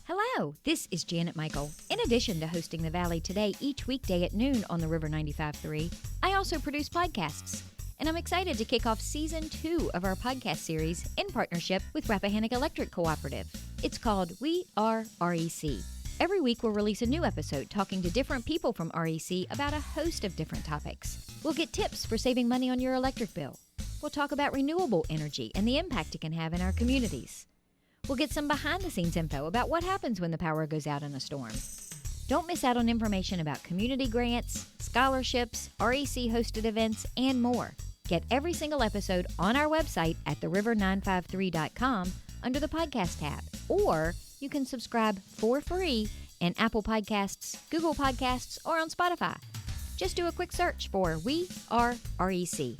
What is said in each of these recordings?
Hello, this is Janet Michael. In addition to hosting The Valley Today each weekday at noon on the River 95.3, I also produce podcasts. And I'm excited to kick off Season 2 of our podcast series in partnership with Rappahannock Electric Cooperative. It's called We Are REC. Every week we'll release a new episode talking to different people from REC about a host of different topics. We'll get tips for saving money on your electric bill. We'll talk about renewable energy and the impact it can have in our communities. We'll get some behind-the-scenes info about what happens when the power goes out in a storm. Don't miss out on information about community grants, scholarships, REC-hosted events, and more. Get every single episode on our website at theriver953.com under the podcast tab. Or you can subscribe for free in Apple Podcasts, Google Podcasts, or on Spotify. Just do a quick search for We Are REC.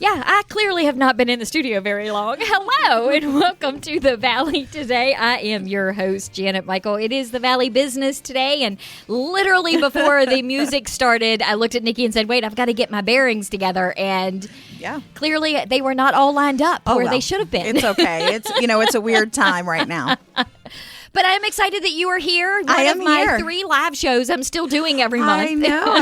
Yeah, I clearly have not been in the studio very long. Hello, and welcome to The Valley Today. I am your host, Janet Michael. It is The Valley Business Today, and literally before the music started, I looked at Nikki and said, wait, I've got to get my bearings together, and clearly they were not all lined up where they should have been. It's okay. It's a weird time right now. But I'm excited that you are here. One of my 3 live shows I'm still doing every month. I know.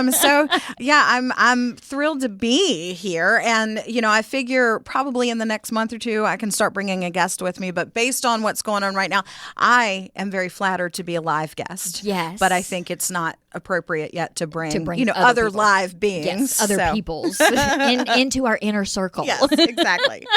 I'm thrilled to be here. And, I figure probably in the next month or 2, I can start bringing a guest with me. But based on what's going on right now, I am very flattered to be a live guest. Yes. But I think it's not appropriate yet to bring other live beings. Yes, other peoples into our inner circle. Yes, exactly.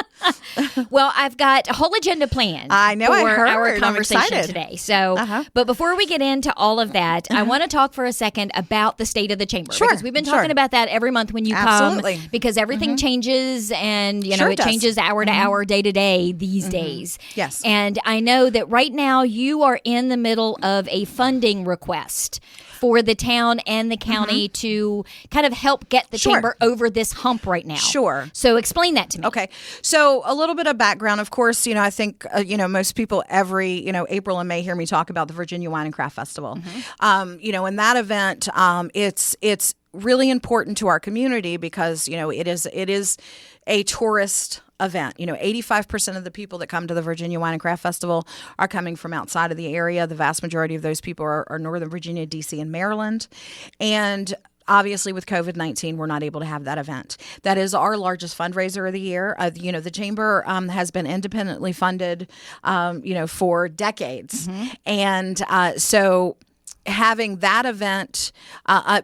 Well, I've got a whole agenda planned for our conversation today. So, but before we get into all of that, I want to talk for a second about the state of the chamber. Sure. Because we've been talking about that every month when you come. Because everything changes and, it changes hour to hour, day to day these days. Yes. And I know that right now you are in the middle of a funding request for the town and the county to kind of help get the chamber over this hump right now. Sure. So explain that to me. Okay. So a little bit of background. Of course, I think, most people every, April and May hear me talk about the Virginia Wine and Craft Festival. In that event, it's really important to our community because, it is a tourist event. 85% of the people that come to the Virginia Wine and Craft Festival are coming from outside of the area. The vast majority of those people are Northern Virginia, D.C., and Maryland. And obviously, with COVID-19, we're not able to have that event. That is our largest fundraiser of the year. The Chamber has been independently funded, for decades. And so having that event,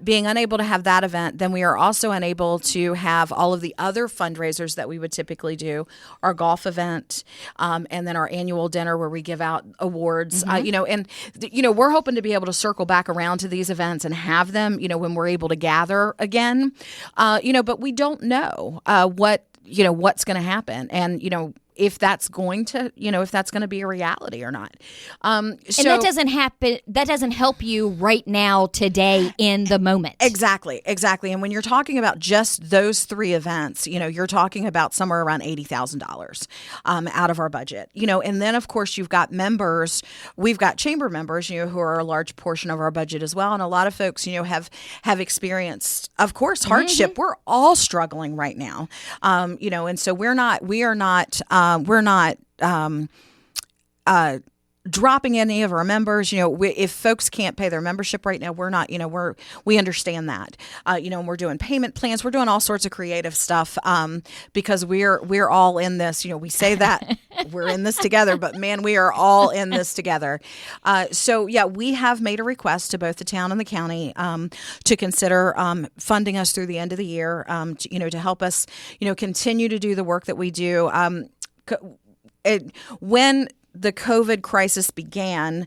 being unable to have that event, then we are also unable to have all of the other fundraisers that we would typically do, our golf event, and then our annual dinner where we give out awards, we're hoping to be able to circle back around to these events and have them, when we're able to gather again, but we don't know what's going to happen. And, if that's going to, be a reality or not. And that doesn't happen. That doesn't help you right now, today, in the moment. Exactly. And when you're talking about just those 3 events, you're talking about somewhere around $80,000 out of our budget. And then of course you've got members. We've got chamber members, who are a large portion of our budget as well. And a lot of folks, have experienced, of course, hardship. We're all struggling right now. And so we're not dropping any of our members. If folks can't pay their membership right now, we're not, we understand that, and we're doing payment plans. We're doing all sorts of creative stuff, because we're all in this, we say that we're in this together, but man, we are all in this together. We have made a request to both the town and the county, to consider, funding us through the end of the year, to help us, continue to do the work that we do. When the COVID crisis began,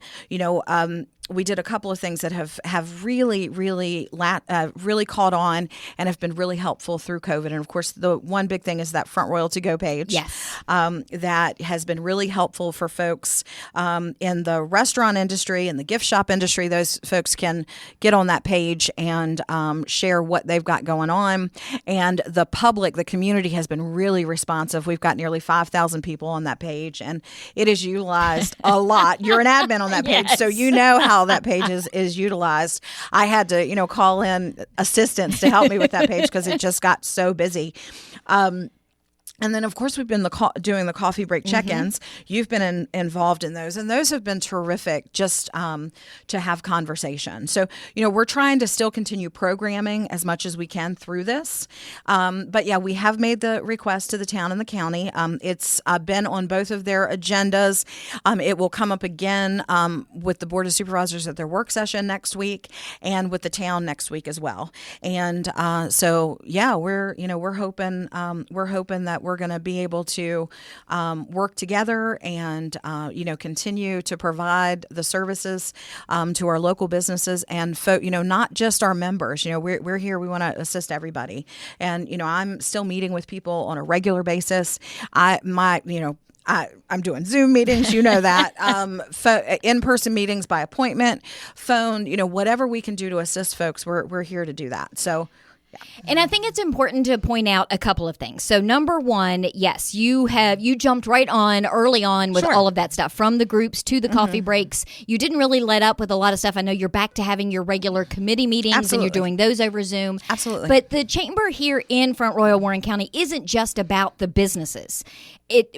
we did a couple of things that have really caught on and have been really helpful through COVID. And of course, the one big thing is that Front Royal To Go page. Yes. That has been really helpful for folks in the restaurant industry and the gift shop industry. Those folks can get on that page and share what they've got going on. And the public, the community has been really responsive. We've got nearly 5,000 people on that page, and it is utilized a lot. You're an admin on that page, Yes. so you know how that page is utilized. I had to, call in assistants to help me with that page because it just got so busy. And then, of course, we've been doing the coffee break check-ins. You've been involved in those, and those have been terrific just to have conversation. So, we're trying to still continue programming as much as we can through this. But, yeah, we have made the request to the town and the county. It's been on both of their agendas. It will come up again with the Board of Supervisors at their work session next week and with the town next week as well. And so, yeah, we're hoping that we're going to be able to work together and, continue to provide the services to our local businesses and, not just our members. We're here. We want to assist everybody. And, I'm still meeting with people on a regular basis. I'm doing Zoom meetings, that, in-person meetings by appointment, phone, whatever we can do to assist folks, we're here to do that. So, yeah. And I think it's important to point out a couple of things. So number one, yes, you jumped right on early on with Sure. all of that stuff, from the groups to the coffee breaks. You didn't really let up with a lot of stuff. I know you're back to having your regular committee meetings Absolutely. and you're doing those over Zoom. Absolutely. But the chamber here in Front Royal, Warren County isn't just about the businesses.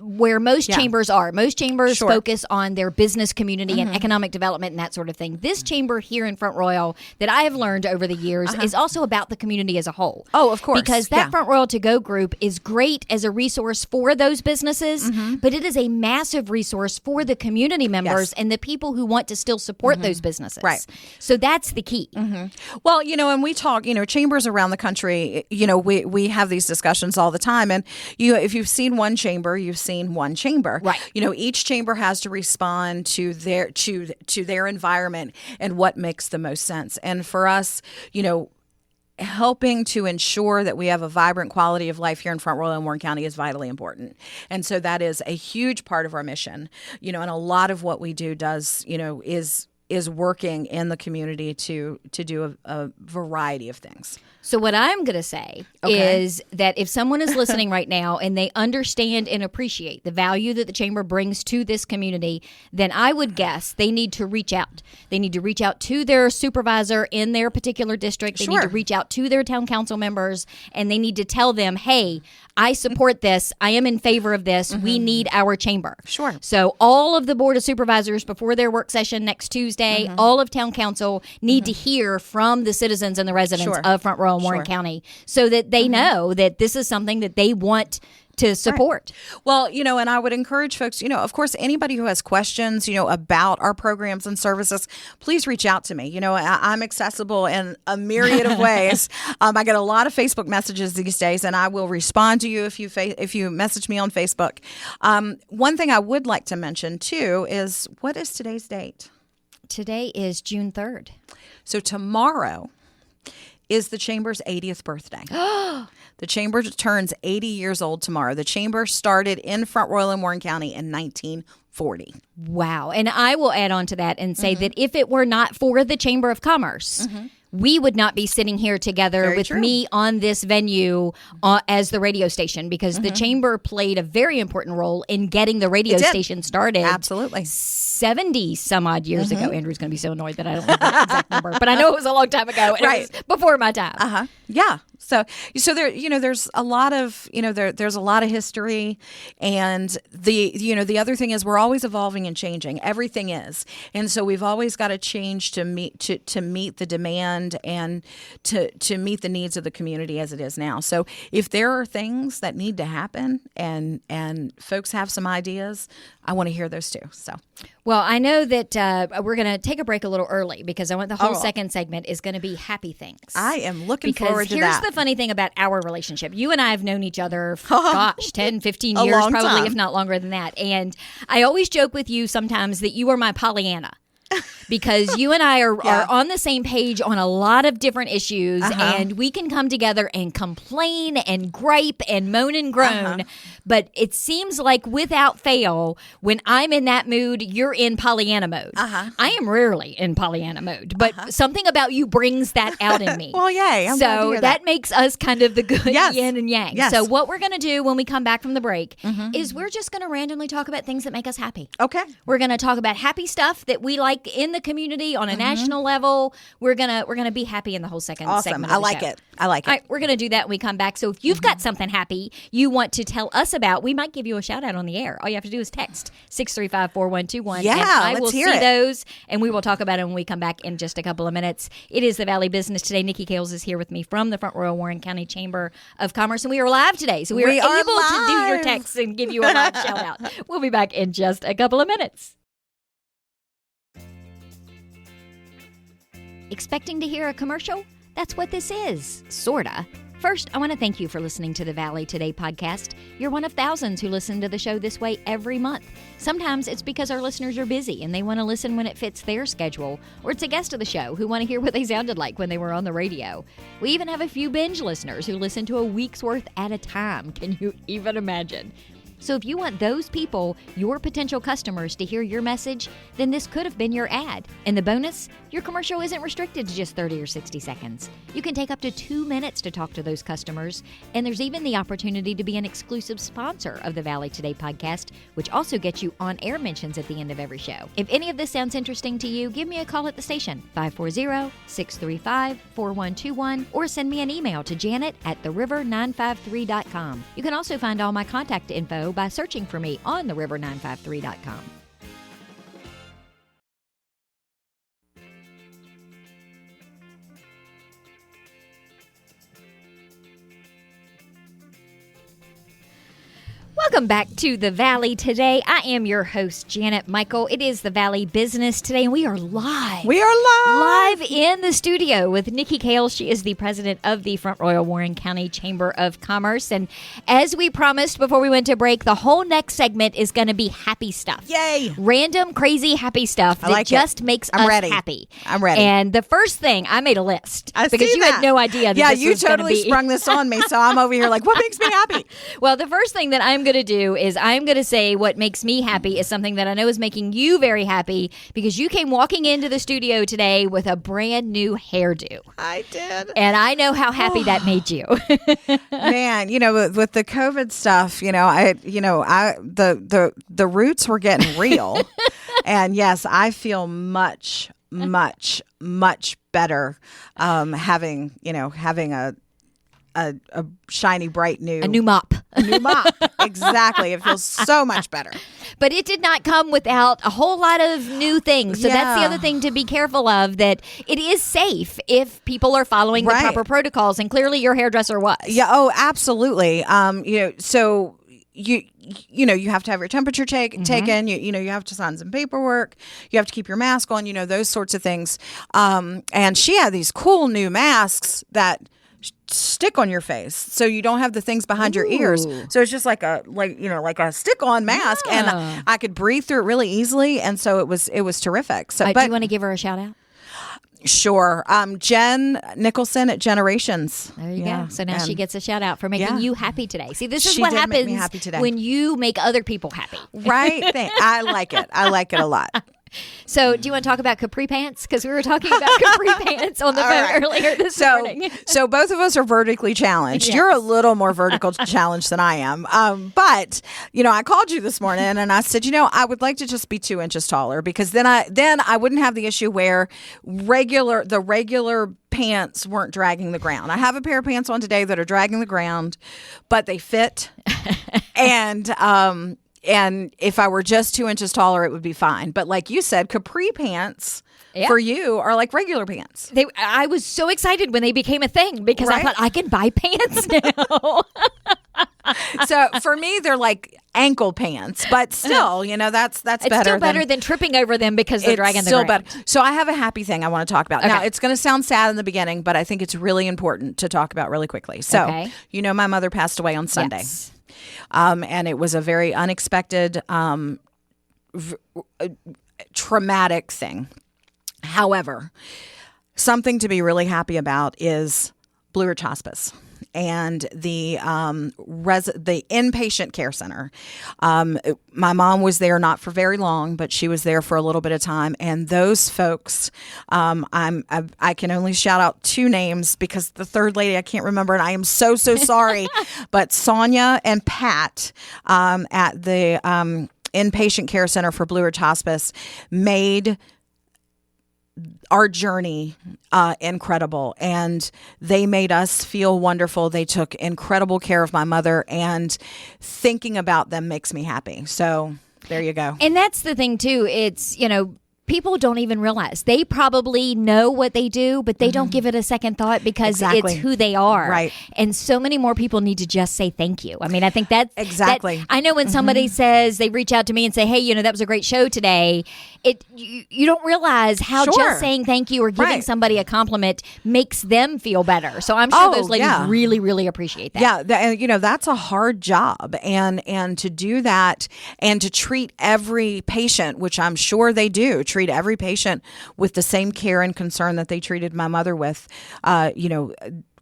Where most chambers are. Most chambers Sure. focus on their business community and economic development and that sort of thing. This chamber here in Front Royal that I have learned over the years is also about the community as a whole. Oh, of course. Because that Yeah. Front Royal To Go group is great as a resource for those businesses, but it is a massive resource for the community members Yes. and the people who want to still support those businesses. Right. So that's the key. Well, and we talk, chambers around the country, we have these discussions all the time. And if you've seen one chamber, you've seen one chamber. Right. Each chamber has to respond to their environment and what makes the most sense. And for us, helping to ensure that we have a vibrant quality of life here in Front Royal and Warren County is vitally important. And so that is a huge part of our mission, and a lot of what we do is working in the community to do a variety of things. So what I'm going to say is that if someone is listening right now and they understand and appreciate the value that the chamber brings to this community, then I would guess they need to reach out. They need to reach out to their supervisor in their particular district. They need to reach out to their town council members, and they need to tell them, hey, I support this. I am in favor of this. We need our chamber. Sure. So all of the Board of Supervisors before their work session next Tuesday, all of town council need to hear from the citizens and the residents of Front Royal and Warren County so that they know that this is something that they want to support. Right. Well, and I would encourage folks, of course, anybody who has questions, about our programs and services, please reach out to me. I'm accessible in a myriad of ways. I get a lot of Facebook messages these days, and I will respond to you if you message me on Facebook. One thing I would like to mention, too, is what is today's date? Today is June 3rd. So tomorrow is the Chamber's 80th birthday. The Chamber turns 80 years old tomorrow. The Chamber started in Front Royal and Warren County in 1940. Wow. And I will add on to that and say that if it were not for the Chamber of Commerce, we would not be sitting here together Very with true. me on this venue as the radio station, because the chamber played a very important role in getting the radio station started. Absolutely. 70 some odd years ago. Andrew's going to be so annoyed that I don't know the exact number, but I know it was a long time ago. And Right. it was before my time. Yeah. So there, there's a lot of, there's a lot of history, and the other thing is we're always evolving and changing. Everything is, and so we've always got to change to meet the demand and to meet the needs of the community as it is now. So if there are things that need to happen and folks have some ideas, I want to hear those too. So. Well, I know that we're going to take a break a little early because I want the whole second segment is going to be happy things. I am looking forward to that. Because here's the funny thing about our relationship. You and I have known each other, 10, 15 years, long probably, time. if not longer than that. And I always joke with you sometimes that you are my Pollyanna. because you and I are Yeah. on the same page on a lot of different issues, and we can come together and complain and gripe and moan and groan. But it seems like without fail, when I'm in that mood, you're in Pollyanna mode. I am rarely in Pollyanna mode, but something about you brings that out in me. Well, yay. I'm glad to So hear that makes us kind of the good Yes. yin and yang. Yes. So what we're going to do when we come back from the break is we're just going to randomly talk about things that make us happy. Okay. We're going to talk about happy stuff that we like in the community on a national level. We're gonna be happy in the whole second Awesome. segment. I Of the like show. it. I like it. All right, we're going to do that when we come back. So if you've got something happy you want to tell us about, we might give you a shout out on the air. All you have to do is text 635-4121. Yeah, and I let's will hear see it. those, and we will talk about it when we come back in just a couple of minutes. It is the Valley Business Today. Nikki Kales is here with me from the Front Royal Warren County Chamber of Commerce, and we are live today. So we are We are able to do your live. texts and give you a live shout out. We'll be back in just a couple of minutes. Expecting to hear a commercial? That's what this is, sorta. First, I want to thank you for listening to the Valley Today podcast. You're one of thousands who listen to the show this way every month. Sometimes it's because our listeners are busy and they want to listen when it fits their schedule, or it's a guest of the show who want to hear what they sounded like when they were on the radio. We even have a few binge listeners who listen to a week's worth at a time. Can you even imagine? So if you want those people, your potential customers, to hear your message, then this could have been your ad. And the bonus, your commercial isn't restricted to just 30 or 60 seconds. You can take up to 2 minutes to talk to those customers, and there's even the opportunity to be an exclusive sponsor of the Valley Today podcast, which also gets you on-air mentions at the end of every show. If any of this sounds interesting to you, give me a call at the station, 540-635-4121, or send me an email to janet@theriver953.com. You can also find all my contact info by searching for me on theriver953.com. Welcome back to the Valley Today. I am your host, Janet Michael. It is the Valley Business Today, and we are live. We are live. Live in the studio with Nikki Kales. She is the president of the Front Royal Warren County Chamber of Commerce. And as we promised before we went to break, the whole next segment is going to be happy stuff. Yay. Random, crazy, happy stuff that like just it. makes I'm us ready. happy. I'm ready. And the first thing, I made a list. I because see you that. had no idea that Yeah, this you was gonna totally be. sprung this on me, so I'm over here like, what makes me happy? Well, the first thing that I'm going to do is I'm going to say what makes me happy is something that I know is making you very happy, because you came walking into the studio today with a brand new hairdo. I did. And I know how happy that made you. Man, with the COVID stuff, the roots were getting real. And yes, I feel much better having a shiny, bright A new mop. mop. Exactly. It feels so much better. But it did not come without a whole lot of new things. So that's the Yeah. other thing to be careful of, that it is safe if people are following the Right. proper protocols. And clearly your hairdresser was. Yeah. Oh, absolutely. So you have to have your temperature taken. You have to sign some paperwork. You have to keep your mask on. Those sorts of things. And she had these cool new masks that stick on your face, so you don't have the things behind your ears. So it's just like a stick-on mask, and I could breathe through it really easily. And so it was terrific. So, Do but you want to give her a shout out? sure, Jen Nicholson at Generations. There you Yeah. go. So now she And- gets a shout out for making Yeah. you happy today. See, this is She what did make me happens happy today. when you make other people happy. Right? I like it. I like it a lot. So, do you want to talk about capri pants? Because we were talking about capri pants on the phone right. earlier this morning. So both of us are vertically challenged. Yes. You're a little more vertical challenged than I am. But I called you this morning and I said, I would like to just be 2 inches taller, because then I wouldn't have the issue where the regular pants weren't dragging the ground. I have a pair of pants on today that are dragging the ground, but they fit. And if I were just 2 inches taller, it would be fine. But like you said, capri pants for you are like regular pants. I was so excited when they became a thing, because I Right? thought I can buy pants now. So for me, they're like ankle pants, but still, that's It's better. still better than tripping over them because they're dragging the still ground. better. So I have a happy thing I want to talk about. Now, Okay. it's going to sound sad in the beginning, but I think it's really important to talk about really quickly. So, Okay. my mother passed away on Sunday. Yes. And it was a very unexpected traumatic thing. However, something to be really happy about is Blue Ridge Hospice and the inpatient care center. My mom was there not for very long, but she was there for a little bit of time. And those folks, I can only shout out 2 names because the third lady I can't remember, and I am so sorry. But Sonia and Pat at the inpatient care center for Blue Ridge Hospice made our journey incredible, and they made us feel wonderful. They took incredible care of my mother, and thinking about them makes me happy. So there you go. And that's the thing too. It's, people don't even realize. They probably know what they do, but they don't give it a second thought because it's who they are. Right. And so many more people need to just say thank you. I mean, I think that's exactly. I know when somebody says, they reach out to me and say, hey, that was a great show today. You don't realize how just saying thank you or giving somebody a compliment makes them feel better. So I'm sure those ladies really, really appreciate that. Yeah. That's a hard job. And to do that and to treat every patient, which I'm sure they do, treat every patient with the same care and concern that they treated my mother with,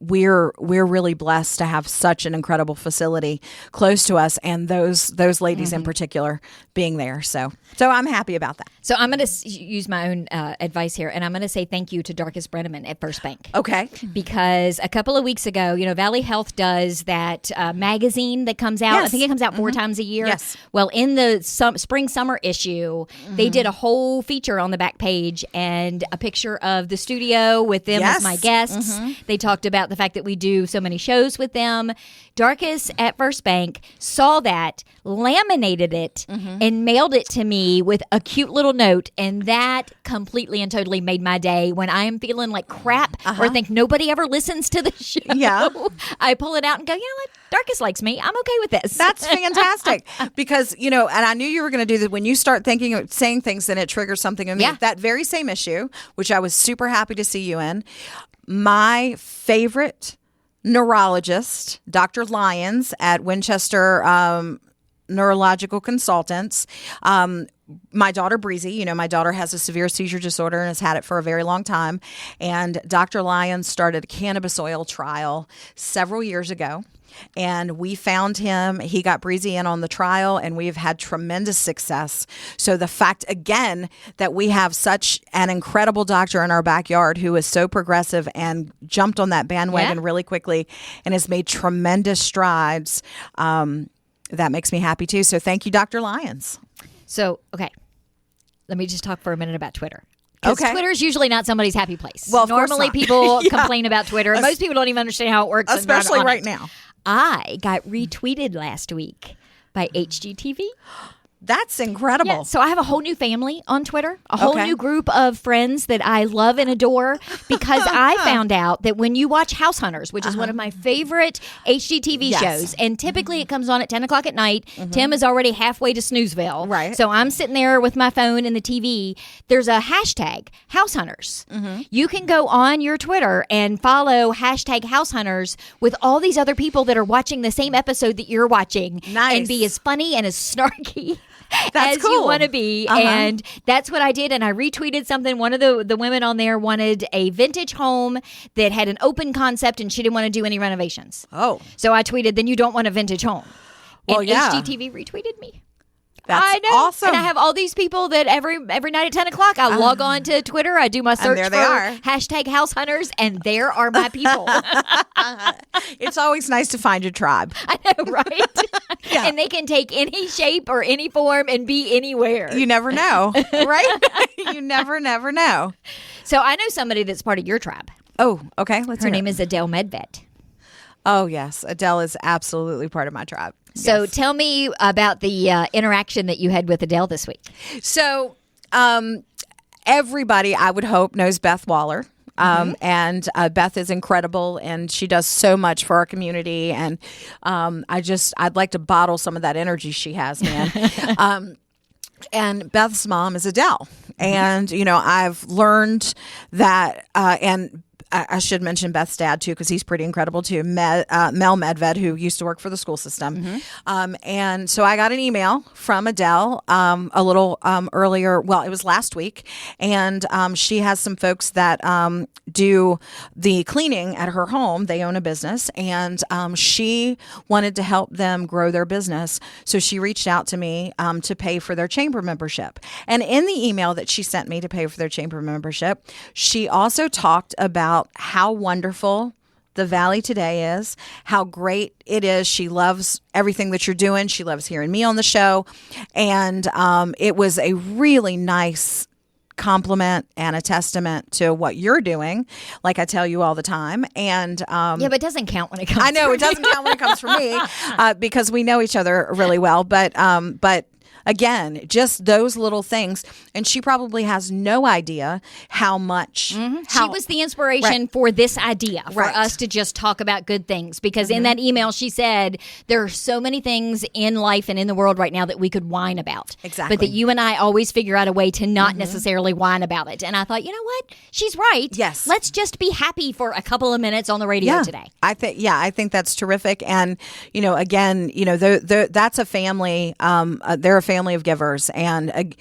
we're really blessed to have such an incredible facility close to us, and those ladies in particular being there. So I'm happy about that. So I'm going to use my own advice here, and I'm going to say thank you to Darkus Brenneman at First Bank. Okay. Because a couple of weeks ago, Valley Health does that magazine that comes out. Yes. I think it comes out 4 times a year. Yes. Well, in the spring-summer issue, they did a whole feature on the back page and a picture of the studio with them as my guests. They talked about the fact that we do so many shows with them. Darkus at First Bank saw that, laminated it, and mailed it to me with a cute little note, and that completely and totally made my day. When I am feeling like crap or think nobody ever listens to the show, I pull it out and go, you know what? Darkus likes me. I'm okay with this. That's fantastic. Because, and I knew you were going to do that. When you start saying things, then it triggers something in me. Yeah. That very same issue, which I was super happy to see you in, my favorite neurologist, Dr. Lyons at Winchester Neurological Consultants. My daughter, Breezy, my daughter has a severe seizure disorder and has had it for a very long time. And Dr. Lyons started a cannabis oil trial several years ago. And we found him. He got Breezy in on the trial, and we've had tremendous success. So the fact, again, that we have such an incredible doctor in our backyard who is so progressive and jumped on that bandwagon really quickly and has made tremendous strides, that makes me happy too. So thank you, Dr. Lyons. So, okay, let me just talk for a minute about Twitter. Because Twitter is usually not somebody's happy place. Well, normally people complain about Twitter. Most people don't even understand how it works. Especially right now. I got retweeted last week by HGTV. That's incredible. Yeah, so I have a whole new family on Twitter, a whole new group of friends that I love and adore, because I found out that when you watch House Hunters, which is one of my favorite HGTV shows, and typically it comes on at 10 o'clock at night, Tim is already halfway to Snoozeville. Right. So I'm sitting there with my phone and the TV. There's a hashtag, House Hunters. You can go on your Twitter and follow hashtag House Hunters with all these other people that are watching the same episode that you're watching. Nice. And be as funny and as snarky That's as cool. you want to be. And that's what I did. And I retweeted something. One of the women on there wanted a vintage home that had an open concept, and she didn't want to do any renovations. Oh. So I tweeted, then you don't want a vintage home. Well, and yeah. HGTV retweeted me. That's I know. awesome. And I have all these people that every night at 10 o'clock, I log on to Twitter. I do my search there for they are. hashtag House Hunters, and there are my people. It's always nice to find your tribe. I know, right? Yeah. And they can take any shape or any form and be anywhere. You never know, right? You never know. So I know somebody that's part of your tribe. Oh, okay. Let's Her hear name it. is Adele Medved. Oh, yes. Adele is absolutely part of my tribe. So Yes. tell me about the interaction that you had with Adele this week. So, everybody, I would hope, knows Beth Waller. And Beth is incredible, and she does so much for our community. And I'd like to bottle some of that energy she has, man. And Beth's mom is Adele. And, I've learned that, and I should mention Beth's dad too, because he's pretty incredible too. Mel Medved, who used to work for the school system. And so I got an email from Adele a little earlier. Well, it was last week, and she has some folks that do the cleaning at her home. They own a business, and she wanted to help them grow their business. So she reached out to me to pay for their chamber membership. And in the email that she sent me to pay for their chamber membership, she also talked about how wonderful the Valley today is, how great it is. She loves everything that you're doing. She loves hearing me on the show. And it was a really nice compliment and a testament to what you're doing, like I tell you all the time. And yeah, but it doesn't count when it comes. I know it doesn't count when it comes from me because we know each other really well. But again, just those little things. And she probably has no idea how much. She was the inspiration for this idea for us to just talk about good things. Because in that email, she said, there are so many things in life and in the world right now that we could whine about. Exactly. But that you and I always figure out a way to not necessarily whine about it. And I thought, you know what? She's right. Yes. Let's just be happy for a couple of minutes on the radio today. I think that's terrific. And, again, that's a family. They're a family of givers, and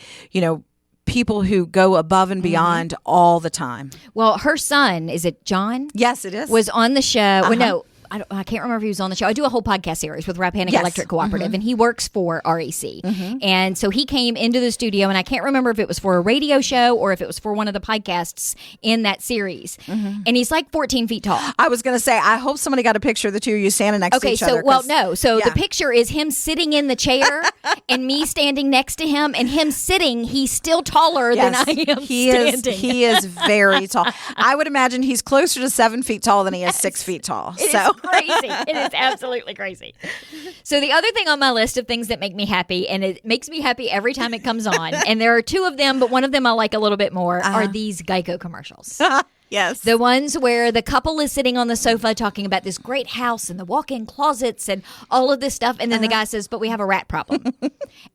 people who go above and beyond all the time. Well, her son, is it John? Yes, it is. Was on the show. Well, no, I can't remember if he was on the show. I do a whole podcast series with Rappahannock Electric Cooperative, and he works for REC. And so he came into the studio, and I can't remember if it was for a radio show or if it was for one of the podcasts in that series. And he's like 14 feet tall. I was going to say, I hope somebody got a picture of the two of you standing next to each other. The picture is him sitting in the chair and me standing next to him, and him sitting, he's still taller than I am standing. He is very tall. I would imagine he's closer to 7 feet tall than he is 6 feet tall. Crazy. It is absolutely crazy. So the other thing on my list of things that make me happy, and it makes me happy every time it comes on, and there are two of them, but one of them I like a little bit more, are these Geico commercials. Yes. The ones where the couple is sitting on the sofa talking about this great house and the walk-in closets and all of this stuff. And then the guy says, but we have a rat problem.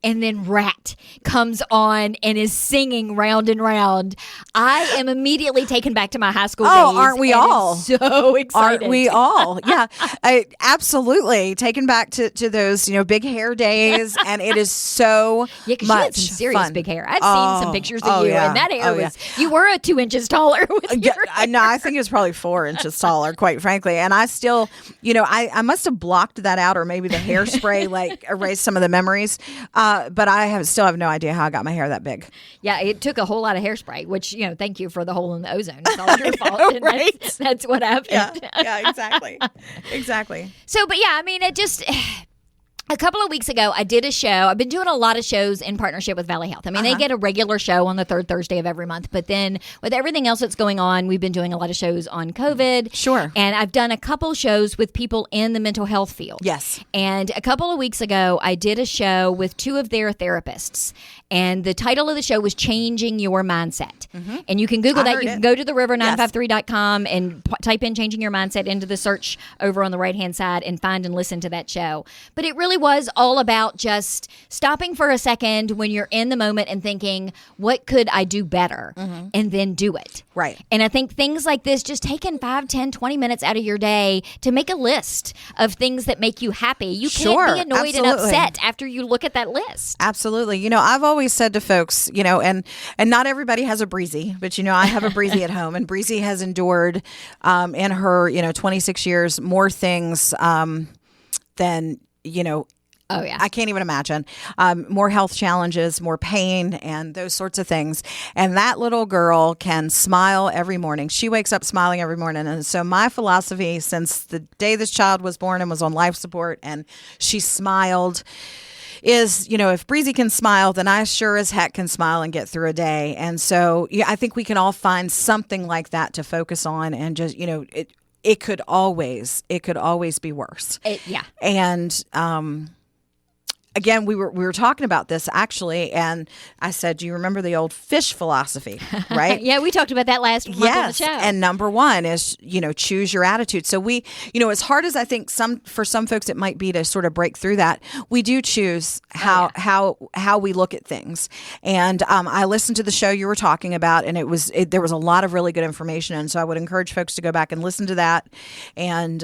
And then Rat comes on and is singing round and round. I am immediately taken back to my high school days. Oh, aren't we all? So excited. Aren't we all? Yeah, absolutely. Taken back to those, big hair days. And it is so much she had some serious fun. Big hair. I've seen some pictures of you, and that hair was, you were 2 inches taller with your No, I think it was probably 4 inches taller, quite frankly. And I still, I must have blocked that out, or maybe the hairspray erased some of the memories. But I still have no idea how I got my hair that big. Yeah, it took a whole lot of hairspray, which, thank you for the hole in the ozone. It's all your fault. And right? That's what happened. Yeah, exactly. Exactly. So, but yeah, I mean, it just... A couple of weeks ago, I did a show. I've been doing a lot of shows in partnership with Valley Health. I mean, they get a regular show on the third Thursday of every month. But then with everything else that's going on, we've been doing a lot of shows on COVID. Sure. And I've done a couple shows with people in the mental health field. Yes. And a couple of weeks ago, I did a show with two of their therapists. And the title of the show was Changing Your Mindset. And you can Google that. You can go to theriver953.com and type in Changing Your Mindset into the search over on the right-hand side and find and listen to that show. But it really was all about just stopping for a second when you're in the moment and thinking, what could I do better? And then do it. Right. And I think things like this, just taking 5, 10, 20 minutes out of your day to make a list of things that make you happy. You can't be annoyed and upset after you look at that list. Absolutely. I've always said to folks, and not everybody has a Breezy, but I have a Breezy at home, and Breezy has endured in her, 26 years more things than, Oh, yeah. I can't even imagine. More health challenges, more pain, and those sorts of things. And that little girl can smile every morning. She wakes up smiling every morning. And so my philosophy since the day this child was born and was on life support and she smiled is, if Breezy can smile, then I sure as heck can smile and get through a day. And so I think we can all find something like that to focus on, and just, it could always be worse. Yeah. And, again, we were talking about this actually, and I said, "Do you remember the old fish philosophy?" Right? Yeah, we talked about that last month on the show. And number one is choose your attitude. So we, as hard as I think for some folks it might be to sort of break through that, we do choose how we look at things. And I listened to the show you were talking about, and there was a lot of really good information, and so I would encourage folks to go back and listen to that. And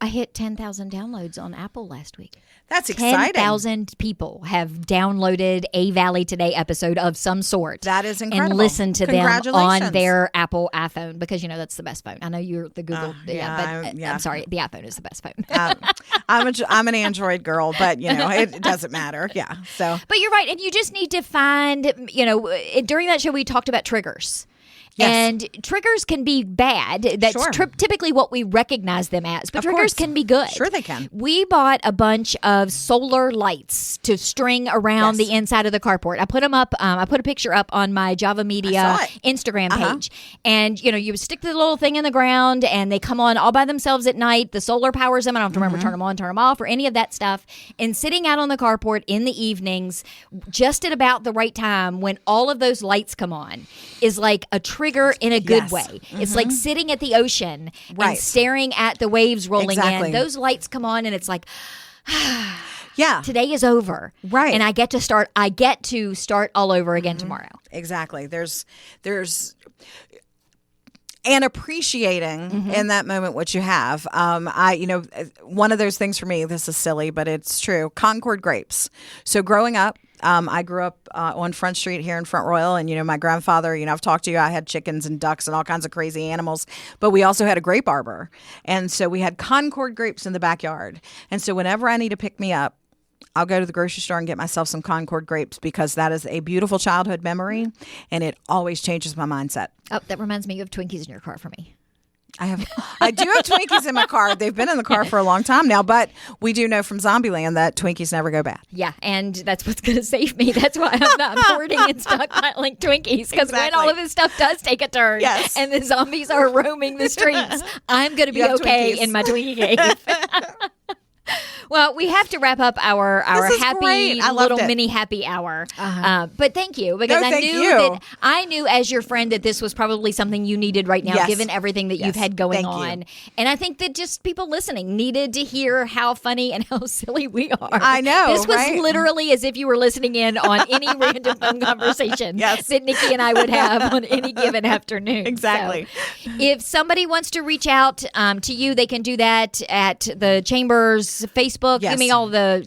I hit 10,000 downloads on Apple last week. That's exciting. 10,000 people have downloaded a Valley Today episode of some sort. That is incredible. And listened to them on their Apple iPhone, because that's the best phone. I know you're the Google, I'm sorry, the iPhone is the best phone. I'm an Android girl, but it doesn't matter. Yeah. So, but you're right, and you just need to find. During that show we talked about triggers. Yes. And triggers can be bad. That's typically what we recognize them as. But triggers can be good. Sure they can. We bought a bunch of solar lights to string around the inside of the carport. I put them up. I put a picture up on my Java Media Instagram page. And, you stick the little thing in the ground and they come on all by themselves at night. The solar powers them. I don't have to remember to turn them on, turn them off, or any of that stuff. And sitting out on the carport in the evenings, just at about the right time when all of those lights come on, is like a trigger in a good way. Mm-hmm. It's like sitting at the ocean and staring at the waves rolling in. Those lights come on and it's like, today is over. Right. And I get to start all over again tomorrow. Exactly. There's and appreciating in that moment what you have. One of those things for me, this is silly, but it's true. Concord grapes. So growing up, I grew up on Front Street here in Front Royal, and my grandfather, I've talked to you, I had chickens and ducks and all kinds of crazy animals, but we also had a grape arbor. And so we had Concord grapes in the backyard. And so whenever I need to pick me up, I'll go to the grocery store and get myself some Concord grapes, because that is a beautiful childhood memory, and it always changes my mindset. Oh, that reminds me, you have Twinkies in your car for me. I do have Twinkies in my car. They've been in the car for a long time now, but we do know from Zombieland that Twinkies never go bad. Yeah, and that's what's going to save me. That's why I'm not hoarding and stockpiling Twinkies, because when all of this stuff does take a turn and the zombies are roaming the streets, I'm going to be okay in my Twinkie cave. Well, we have to wrap up our happy little mini happy hour. But thank you, because I knew as your friend that this was probably something you needed right now, given everything that you've had going on. And I think that just people listening needed to hear how funny and how silly we are. I know. This was literally as if you were listening in on any random phone conversation that Nikki and I would have on any given afternoon. Exactly. So, if somebody wants to reach out to you, they can do that at the Chamber's Facebook. Yes. Give me all the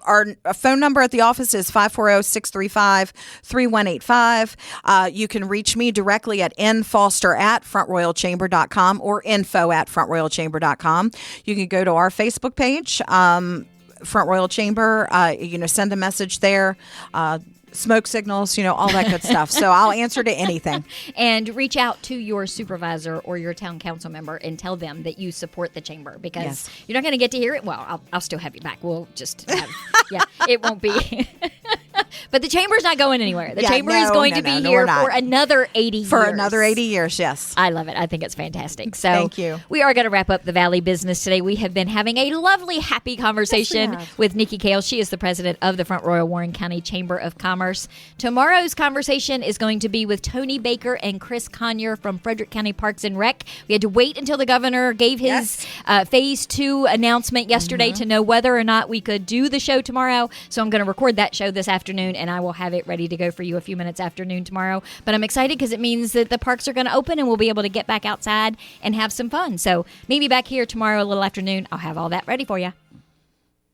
our phone number at the office is 540-635-3185. You can reach me directly at nfoster@frontroyalchamber.com or info@frontroyalchamber.com. You can go to our Facebook page, Front Royal Chamber. Send a message there. Smoke signals, all that good stuff. So I'll answer to anything. And reach out to your supervisor or your town council member and tell them that you support the chamber, because you're not going to get to hear it. Well, I'll still have you back. We'll just have, it won't be. But the chamber's not going anywhere. The chamber is going to be here for another 80 years. For another 80 years, yes. I love it. I think it's fantastic. So thank you. We are going to wrap up the Valley business today. We have been having a lovely, happy conversation with Nikki Kale. She is the president of the Front Royal Warren County Chamber of Commerce. Tomorrow's conversation is going to be with Tony Baker and Chris Conyer from Frederick County Parks and Rec. We had to wait until the governor gave his Phase 2 announcement yesterday to know whether or not we could do the show tomorrow. So I'm going to record that show this afternoon, and I will have it ready to go for you a few minutes after noon tomorrow. But I'm excited because it means that the parks are going to open and we'll be able to get back outside and have some fun. So maybe back here tomorrow a little afternoon, I'll have all that ready for you.